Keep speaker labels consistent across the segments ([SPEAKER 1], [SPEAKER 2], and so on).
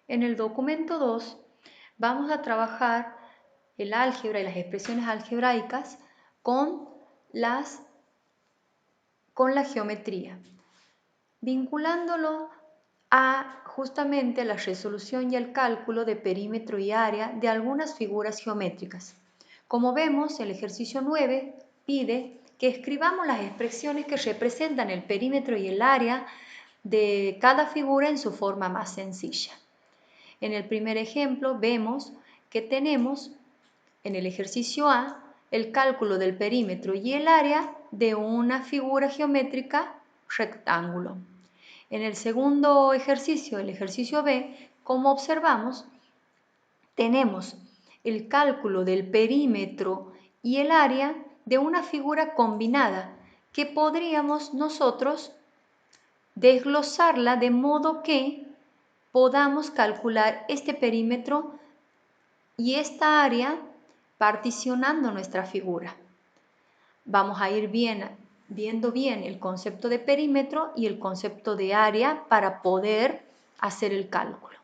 [SPEAKER 1] En el documento 2 vamos a trabajar el álgebra y las expresiones algebraicas con la geometría, vinculándolo a justamente la resolución y el cálculo de perímetro y área de algunas figuras geométricas. Como vemos, el ejercicio 9 pide que escribamos las expresiones que representan el perímetro y el área de cada figura en su forma más sencilla. En el primer ejemplo vemos que tenemos en el ejercicio A el cálculo del perímetro y el área de una figura geométrica rectángulo. En el segundo ejercicio, el ejercicio B, como observamos, tenemos el cálculo del perímetro y el área de una figura combinada que podríamos nosotros desglosarla de modo que podamos calcular este perímetro y esta área particionando nuestra figura. Vamos a ir viendo bien el concepto de perímetro y el concepto de área para poder hacer el cálculo.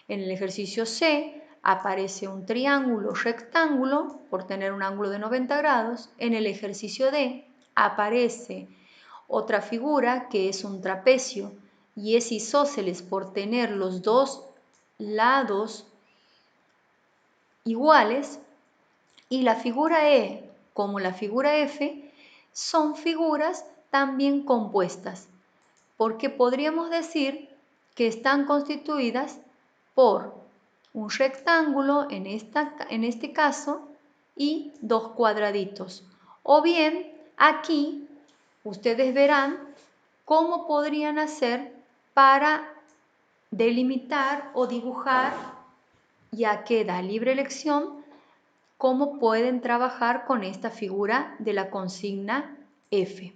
[SPEAKER 1] En el ejercicio C aparece un triángulo rectángulo por tener un ángulo de 90 grados. En el ejercicio D aparece otra figura que es un trapecio y es isósceles por tener los dos lados iguales, y la figura E como la figura F son figuras también compuestas, porque podríamos decir que están constituidas por un rectángulo en este caso y dos cuadraditos. O bien aquí ustedes verán cómo podrían hacer para delimitar o dibujar, ya queda libre elección, cómo pueden trabajar con esta figura de la consigna F.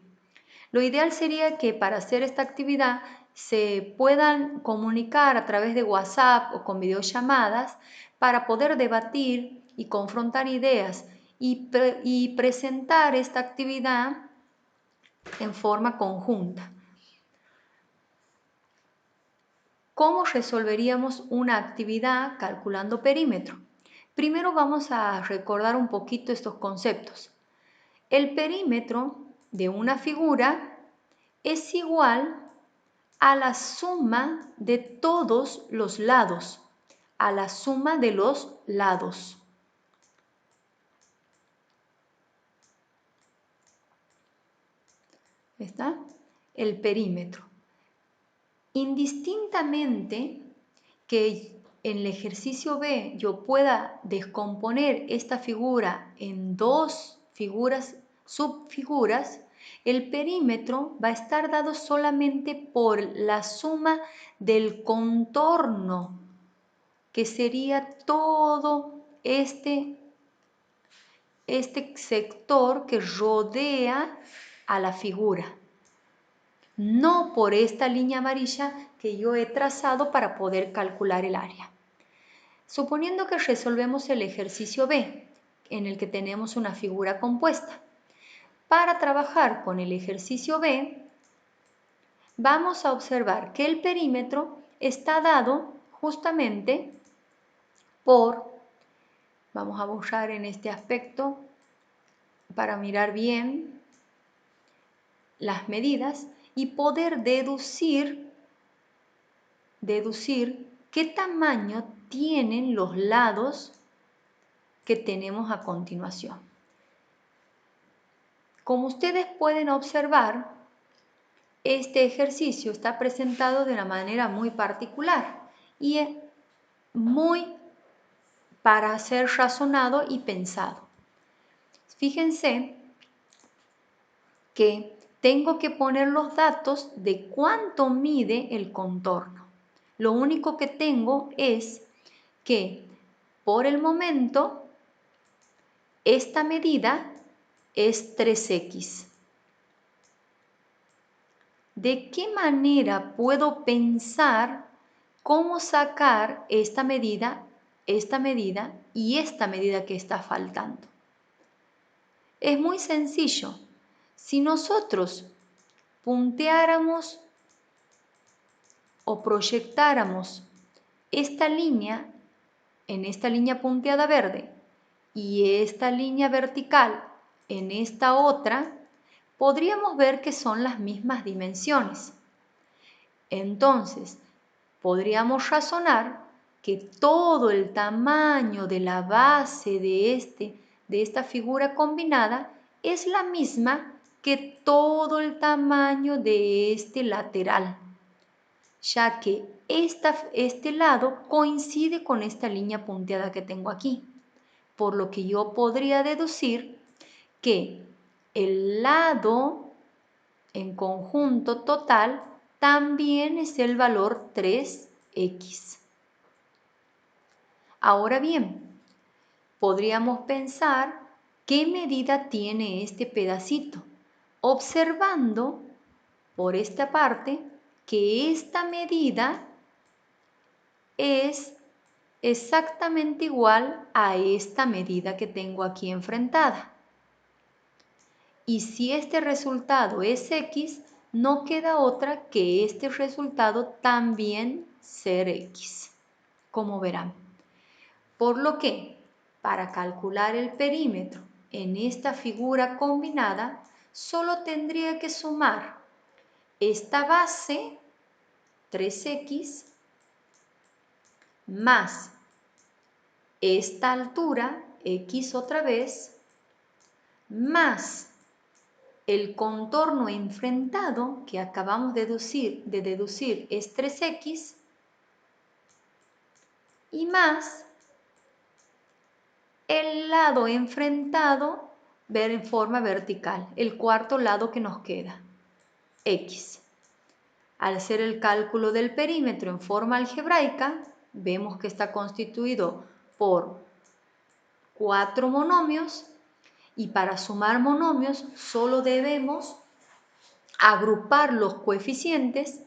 [SPEAKER 1] Lo ideal sería que para hacer esta actividad se puedan comunicar a través de WhatsApp o con videollamadas para poder debatir y confrontar ideas y presentar esta actividad en forma conjunta. ¿Cómo resolveríamos una actividad calculando perímetro? Primero vamos a recordar un poquito estos conceptos. El perímetro de una figura es igual a la suma de todos los lados, a la suma de los lados. ¿Está? El perímetro. Indistintamente que en el ejercicio B yo pueda descomponer esta figura en dos subfiguras, el perímetro va a estar dado solamente por la suma del contorno, que sería todo este sector que rodea a la figura, no por esta línea amarilla que yo he trazado para poder calcular el área. Suponiendo que resolvemos el ejercicio B, en el que tenemos una figura compuesta. Para trabajar con el ejercicio B, vamos a observar que el perímetro está dado justamente por, vamos a borrar en este aspecto para mirar bien las medidas y poder deducir qué tamaño tienen los lados que tenemos a continuación. Como ustedes pueden observar, este ejercicio está presentado de una manera muy particular y es muy para ser razonado y pensado. Fíjense que tengo que poner los datos de cuánto mide el contorno. Lo único que tengo es que por el momento esta medida es 3x. ¿De qué manera puedo pensar cómo sacar esta medida y esta medida que está faltando? Es muy sencillo. Si nosotros punteáramos o proyectáramos esta línea, en esta línea punteada verde, y esta línea vertical en esta otra, podríamos ver que son las mismas dimensiones. Entonces, podríamos razonar que todo el tamaño de la base de esta figura combinada es la misma que todo el tamaño de este lateral, ya que este lado coincide con esta línea punteada que tengo aquí, por lo que yo podría deducir que el lado en conjunto total también es el valor 3x. Ahora bien, podríamos pensar qué medida tiene este pedacito, observando por esta parte que esta medida es exactamente igual a esta medida que tengo aquí enfrentada. Y si este resultado es x, no queda otra que este resultado también ser x, como verán. Por lo que, para calcular el perímetro en esta figura combinada, solo tendría que sumar esta base, 3x, más esta altura, x otra vez, más el contorno enfrentado que acabamos de deducir es 3x, y más el lado enfrentado ver en forma vertical, el cuarto lado que nos queda, x. Al hacer el cálculo del perímetro en forma algebraica, vemos que está constituido por 4 monomios, y para sumar monomios solo debemos agrupar los coeficientes,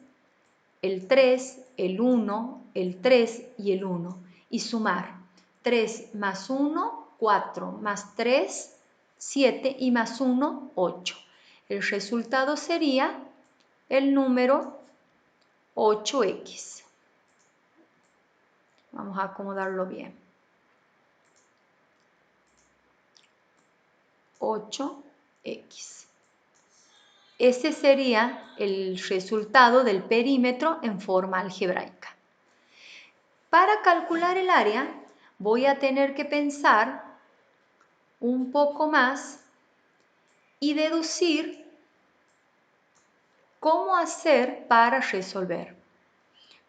[SPEAKER 1] el 3, el 1, el 3 y el 1, y sumar 3 más 1, 4, más 3, 7 y más 1, 8. El resultado sería el número 8x. Vamos a acomodarlo bien. 8x. Ese sería el resultado del perímetro en forma algebraica. Para calcular el área voy a tener que pensar un poco más y deducir cómo hacer para resolver.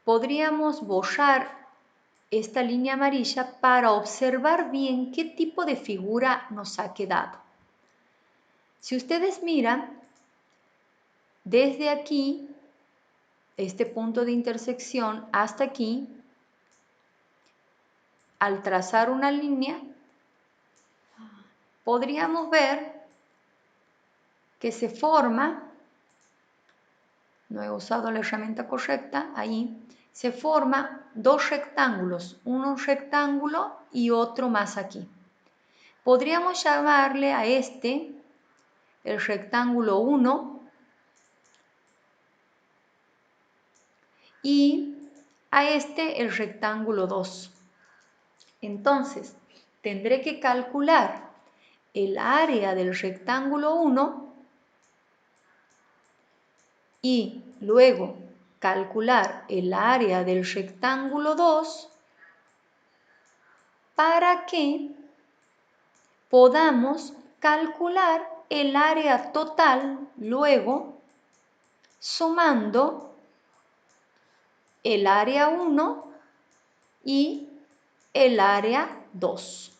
[SPEAKER 1] Podríamos borrar esta línea amarilla para observar bien qué tipo de figura nos ha quedado. Si ustedes miran, desde aquí, este punto de intersección hasta aquí, al trazar una línea, podríamos ver que se forma, no he usado la herramienta correcta, ahí, se forma dos rectángulos, uno rectángulo y otro más aquí. Podríamos llamarle a este el rectángulo 1 y a este el rectángulo 2. Entonces, tendré que calcular el área del rectángulo 1 y luego calcular el área del rectángulo 2 para que podamos calcular el área total luego sumando el área 1 y el área 2.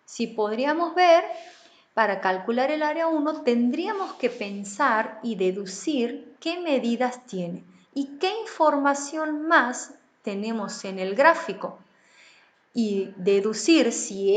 [SPEAKER 1] Si podríamos ver, para calcular el área 1 tendríamos que pensar y deducir qué medidas tiene y qué información más tenemos en el gráfico y deducir si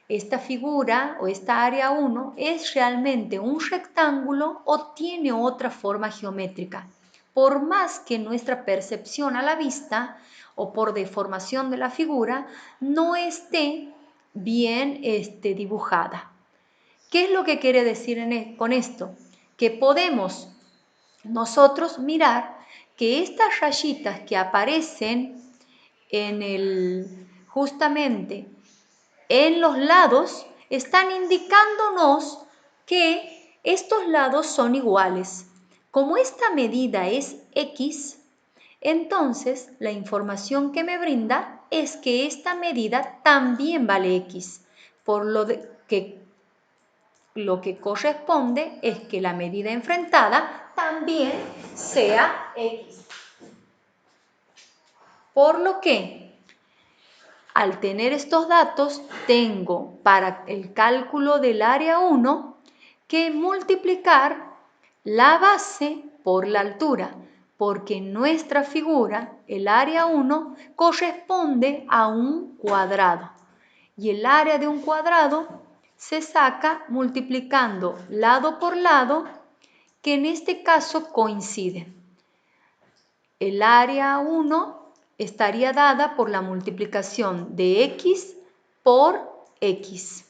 [SPEAKER 1] esta figura o esta área 1 es realmente un rectángulo o tiene otra forma geométrica. Por más que nuestra percepción a la vista o por deformación de la figura no esté bien dibujada. ¿Qué es lo que quiere decir con esto? Que podemos nosotros mirar que estas rayitas que aparecen justamente en los lados están indicándonos que estos lados son iguales. Como esta medida es X, entonces la información que me brinda es que esta medida también vale X, por lo que corresponde es que la medida enfrentada también sea X. Por lo que, al tener estos datos, tengo para el cálculo del área 1 que multiplicar la base por la altura, porque en nuestra figura el área 1 corresponde a un cuadrado y el área de un cuadrado se saca multiplicando lado por lado, que en este caso coincide. El área 1 estaría dada por la multiplicación de X por X.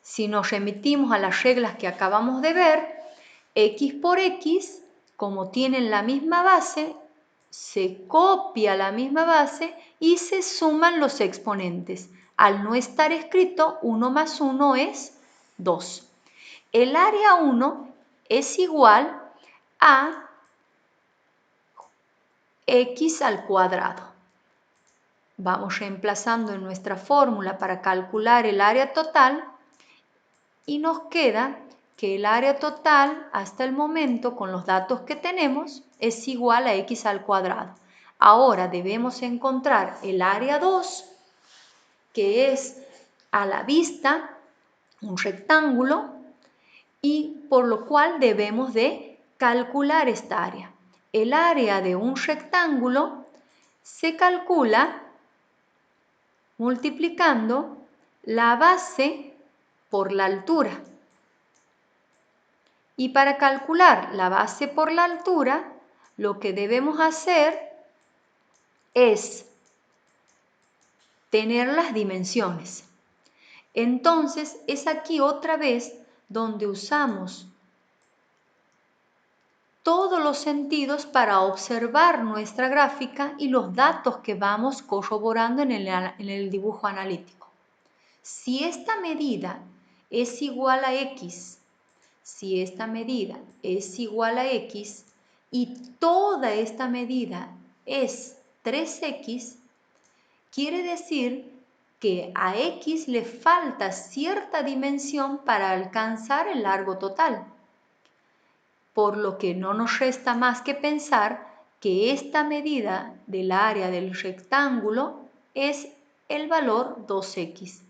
[SPEAKER 1] Si nos remitimos a las reglas que acabamos de ver, X por X, como tienen la misma base, se copia la misma base y se suman los exponentes. Al no estar escrito, 1 más 1 es 2. El área 1 es igual a X al cuadrado. Vamos reemplazando en nuestra fórmula para calcular el área total y nos queda que el área total hasta el momento con los datos que tenemos es igual a X al cuadrado. Ahora debemos encontrar el área 2, que es a la vista un rectángulo y por lo cual debemos de calcular esta área. El área de un rectángulo se calcula multiplicando la base por la altura. Y para calcular la base por la altura, lo que debemos hacer es tener las dimensiones. Entonces, es aquí otra vez donde usamos todos los sentidos para observar nuestra gráfica y los datos que vamos corroborando en el dibujo analítico. Si esta medida es igual a X, si esta medida es igual a X y toda esta medida es 3X, quiere decir que a X le falta cierta dimensión para alcanzar el largo total. Por lo que no nos resta más que pensar que esta medida del área del rectángulo es el valor 2X,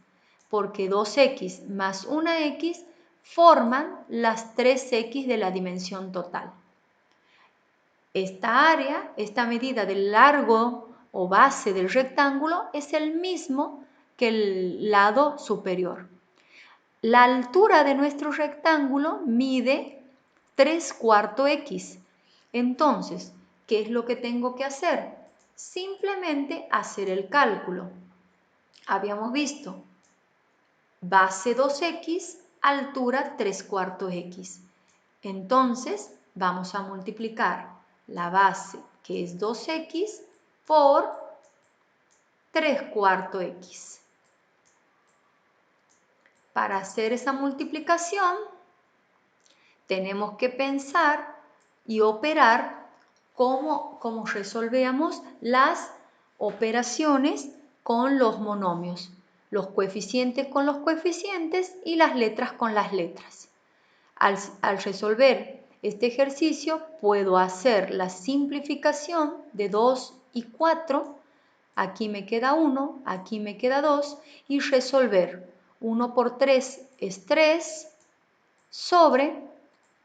[SPEAKER 1] porque 2X más 1X forman las 3X de la dimensión total. Esta área, esta medida del largo o base del rectángulo es el mismo que el lado superior. La altura de nuestro rectángulo mide 3/4 X. Entonces, ¿qué es lo que tengo que hacer? Simplemente hacer el cálculo. Habíamos visto base 2X, altura 3/4 X. Entonces, vamos a multiplicar la base, que es 2X, por 3/4 X. Para hacer esa multiplicación, tenemos que pensar y operar cómo resolvíamos las operaciones con los monomios, los coeficientes con los coeficientes y las letras con las letras. Al resolver este ejercicio puedo hacer la simplificación de 2 y 4, aquí me queda 1, aquí me queda 2 y resolver 1 por 3 es 3 sobre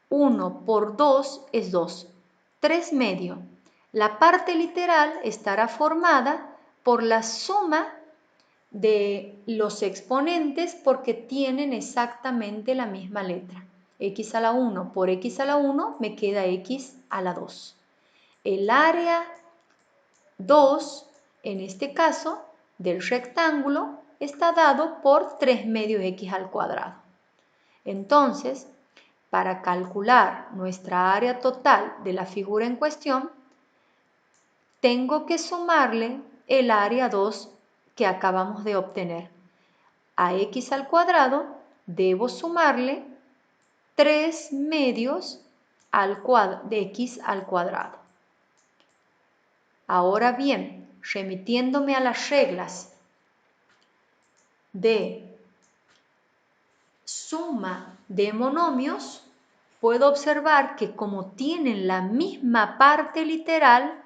[SPEAKER 1] 1 por 2 es 2, 3 medio. La parte literal estará formada por la suma de los exponentes porque tienen exactamente la misma letra. X a la 1 por X a la 1 me queda X a la 2. El área 2, en este caso, del rectángulo está dado por 3 medios X al cuadrado. Entonces, para calcular nuestra área total de la figura en cuestión, tengo que sumarle el área 2 que acabamos de obtener. A x al cuadrado debo sumarle 3 medios de x al cuadrado. Ahora bien, remitiéndome a las reglas de suma de monomios, puedo observar que como tienen la misma parte literal,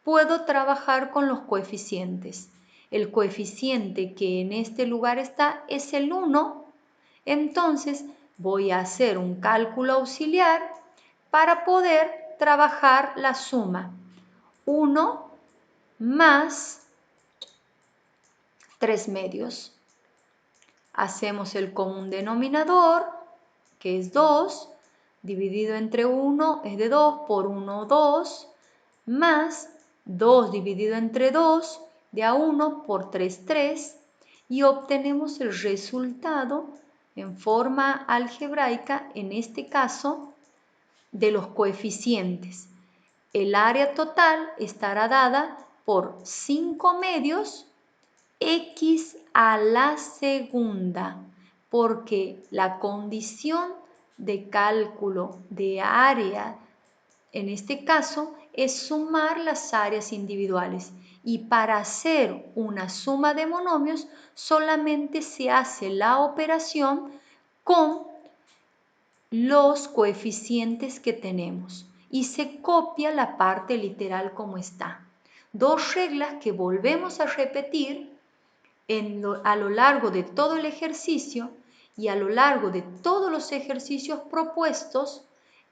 [SPEAKER 1] puedo trabajar con los coeficientes. El coeficiente que en este lugar está es el 1, entonces voy a hacer un cálculo auxiliar para poder trabajar la suma. 1 más 3 medios. Hacemos el común denominador, que es 2, dividido entre 1 es de 2, por 1, 2, más 2 dividido entre 2, de a 1 por 3, 3, y obtenemos el resultado en forma algebraica, en este caso, de los coeficientes. El área total estará dada por 5 medios x a la segunda, porque la condición de cálculo de área, en este caso, es sumar las áreas individuales. Y para hacer una suma de monomios, solamente se hace la operación con los coeficientes que tenemos y se copia la parte literal como está. Dos reglas que volvemos a repetir a lo largo de todo el ejercicio y a lo largo de todos los ejercicios propuestos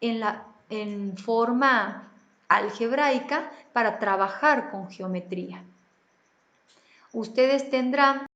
[SPEAKER 1] en forma algebraica para trabajar con geometría. Ustedes tendrán